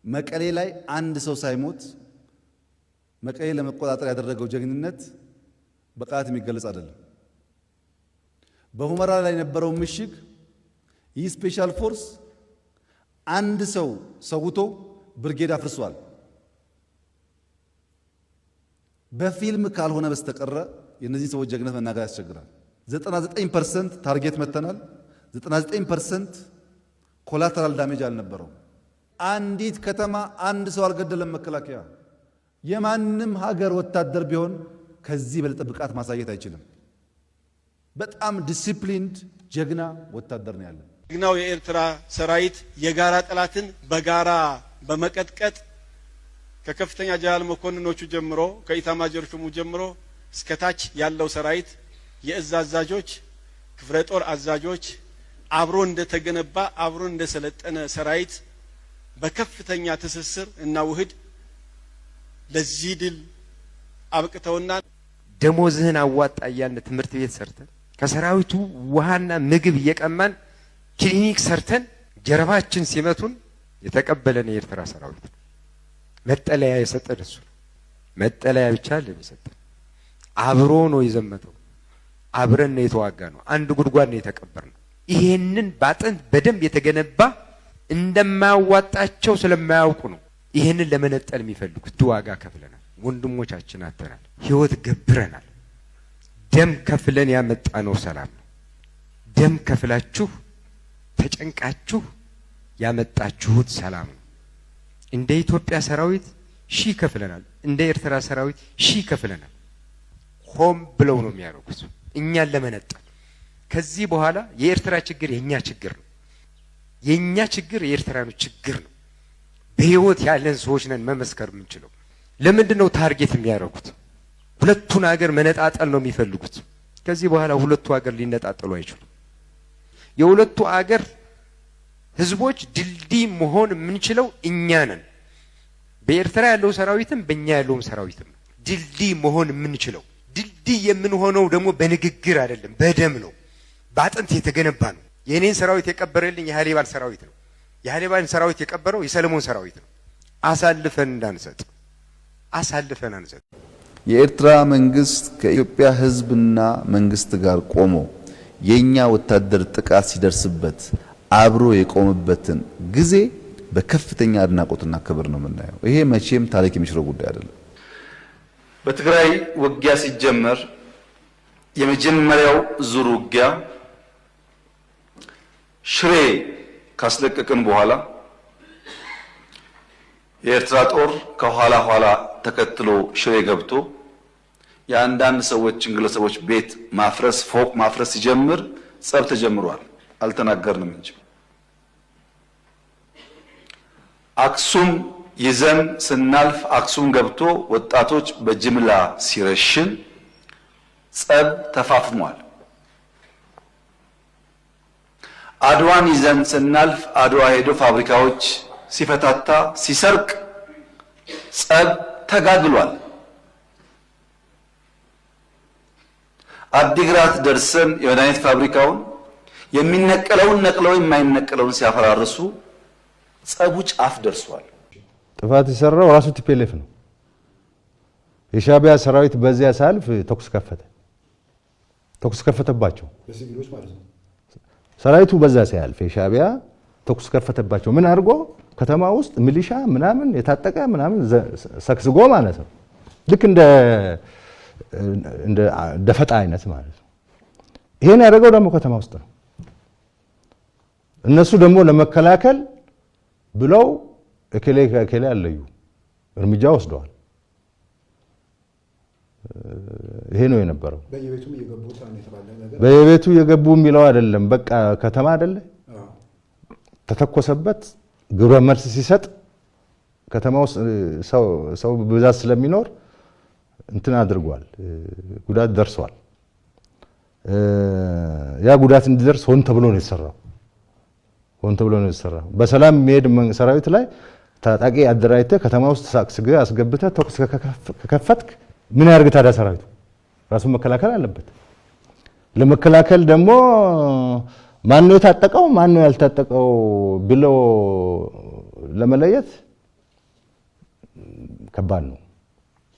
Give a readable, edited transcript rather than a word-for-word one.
መቀሌ ላይ አንድ ሰው ሳይሞት መቀሌ ለመቆጣጠር ያደረገው ጀግንነት በቃላት የሚገለጽ አይደለም። በሁመራ ላይ የነበረው ምሽግ ይህ ስፔሻል ፎርስ አንድ ሰው ሰውቶ ብርጌድ አፍርሷል። በፊልም ካልሆነ በስተቀረ የነዚህ ሰዎች ጀግነት መናገር ያስቸግራል። 99% ታርጌት መተናል። 99% ኮላተራል ዳሜጅ አልነበረው። አንዲት ከተማ አንድ ሰው አልገደለም። መከላከያ የማንም ሀገር ወታደር ቢሆን ከዚህ በለጠ ብቃት ማሳየት አይችልም። በጣም ዲሲፕሊንድ ጀግና ወታደር ነው ያለው። ጀግናው የኤርትራ ሰራዊት የጋራ ጠላትን በጋራ በመቀጥቀጥ ከከፍተኛ ጀነራል መኮንኖቹ ጀምሮ ከኢታማዦር ሹሙ ጀምሮ እስከታች ያለው ሰራዊት የእዝ አዛዦች፣ ክፍለ ጦር አዛዦች አብሮ እንደተገነባ አብሮ እንደሰለጠነ ሰራዊት በከፍተኛ ትስስር እና ውህድ ለዚህ ድል አብቅተውና ደሞዝህን አዋጣ እያልን ትምህርት ቤት ሰርተን ከሰራዊቱ ውሃና ምግብ እየቀማን ክሊኒክ ሰርተን ጀርባችን ሲመቱን የተቀበለን የኤርትራ ሰራዊት መጠለያ የሰጠን እሱ መጠለያ ብቻ ለሚሰጠን አብሮ ነው የዘመተው። አብረን ነው የተዋጋ ነው። አንድ ጉድጓድ ነው የተቀበርነው። ይሄንን ባጥንት በደንብ የተገነባ እንደማያዋጣቸው ስለማያውቁ ነው ይሄንን ለመነጠል የሚፈልጉት። ዋጋ ከፍለናል። ወንድሞቻችን አተናል። ህይወት ገብረናል። ደም ከፍለን ያመጣነው ሰላም ነው። ደም ከፍላችሁ ተጨንቃችሁ ያመጣችሁት ሰላም ነው። እንደ ኢትዮጵያ ሰራዊት ሺህ ከፍለናል። እንደ ኤርትራ ሰራዊት ሺህ ከፍለናል። ሆም ብለው ነው የሚያደርጉት እኛን ለመነጠል። ከዚህ በኋላ የኤርትራ ችግር የኛ ችግር ነው። የኛ ችግር የኤርትራኖች ችግር ነው። በህይወት ያለን ሰዎች ነን መመስከር የምንችለው። ለምንድን ነው ታርጌት የሚያደርጉት? ሁለቱን ሀገር መነጣጠል ነው የሚፈልጉት። ከዚህ በኋላ ሁለቱ ሀገር ሊነጣጠሉ አይችሉም። የሁለቱ ሀገር ህዝቦች ድልድይ መሆን የምንችለው እኛ ነን። በኤርትራ ያለው ሰራዊትም በእኛ ያለውም ሰራዊትም ድልድይ መሆን የምንችለው። ድልድይ የምንሆነው ደግሞ በንግግር አይደለም፣ በደም ነው፣ በአጥንት የተገነባ ነው። የኔን ሰራዊት የቀበረልኝ የሃሊባል ሰራዊት ነው። የሃሊባልን ሰራዊት የቀበረው የሰለሞን ሰራዊት ነው። አሳልፈን እንዳንሰጥ፣ አሳልፈን አንሰጥ። የኤርትራ መንግስት ከኢትዮጵያ ህዝብና መንግስት ጋር ቆሞ የኛ ወታደር ጥቃት ሲደርስበት አብሮ የቆመበትን ጊዜ በከፍተኛ አድናቆትና ክብር ነው የምናየው። ይሄ መቼም ታሪክ የሚሽረው ጉዳይ አይደለም። በትግራይ ውጊያ ሲጀመር የመጀመሪያው ዙር ውጊያ ሽሬ ካስለቀቅን በኋላ የኤርትራ ጦር ከኋላ ኋላ ተከትሎ ሽሬ ገብቶ የአንዳንድ ሰዎችን ግለሰቦች ቤት ማፍረስ፣ ፎቅ ማፍረስ ሲጀምር ጸብ ተጀምሯል። አልተናገርንም እንጂ አክሱም ይዘን ስናልፍ አክሱም ገብቶ ወጣቶች በጅምላ ሲረሽን ጸብ ተፋፍሟል። አድዋን ይዘን ስናልፍ አድዋ ሄዶ ፋብሪካዎች ሲፈታታ ሲሰርቅ ጸብ ተጋግሏል። አዲግራት ደርሰን የመድኃኒት ፋብሪካውን የሚነቀለውን ነቅለው የማይነቀለውን ሲያፈራርሱ ጸቡ ጫፍ ደርሷል። ጥፋት የሰራው ራሱ ቲፒኤልኤፍ ነው። የሻዕቢያ ሰራዊት በዚያ ሳልፍ ተኩስ ከፈተባቸው በሲቪሎች ማለት ነው። ሰራዊቱ በዛ ሲያልፍ የሻዕቢያ ተኩስ ከፈተባቸው። ምን አድርጎ ከተማ ውስጥ ሚሊሻ ምናምን የታጠቀ ምናምን ሰክስጎ ማለት ነው። ልክ እንደ ደፈጣ አይነት ማለት ነው። ይሄን ያደረገው ደግሞ ከተማ ውስጥ ነው። እነሱ ደግሞ ለመከላከል ብለው እከሌ አለዩ እርምጃ ወስደዋል። ይሄ ነው የነበረው። በየቤቱ የገቡ የሚለው አይደለም። በቃ ከተማ አይደለ ተተኮሰበት። ግብረ መልስ ሲሰጥ ከተማ ውስጥ ሰው ብዛት ስለሚኖር እንትን አድርጓል፣ ጉዳት ደርሷል። ያ ጉዳት እንዲደርስ ሆን ተብሎ ነው የተሰራው። በሰላም የሚሄድ ሰራዊት ላይ ታጣቂ አደራጅተህ ከተማ ውስጥ ሳክስገህ አስገብተህ ተኩስ ከከፈትክ ምን ያርግ ታዲያ? ሰራዊቱ ራሱን መከላከል አለበት። ለመከላከል ደግሞ ማን ነው የታጠቀው ማን ነው ያልታጠቀው ብሎ ለመለየት ከባድ ነው።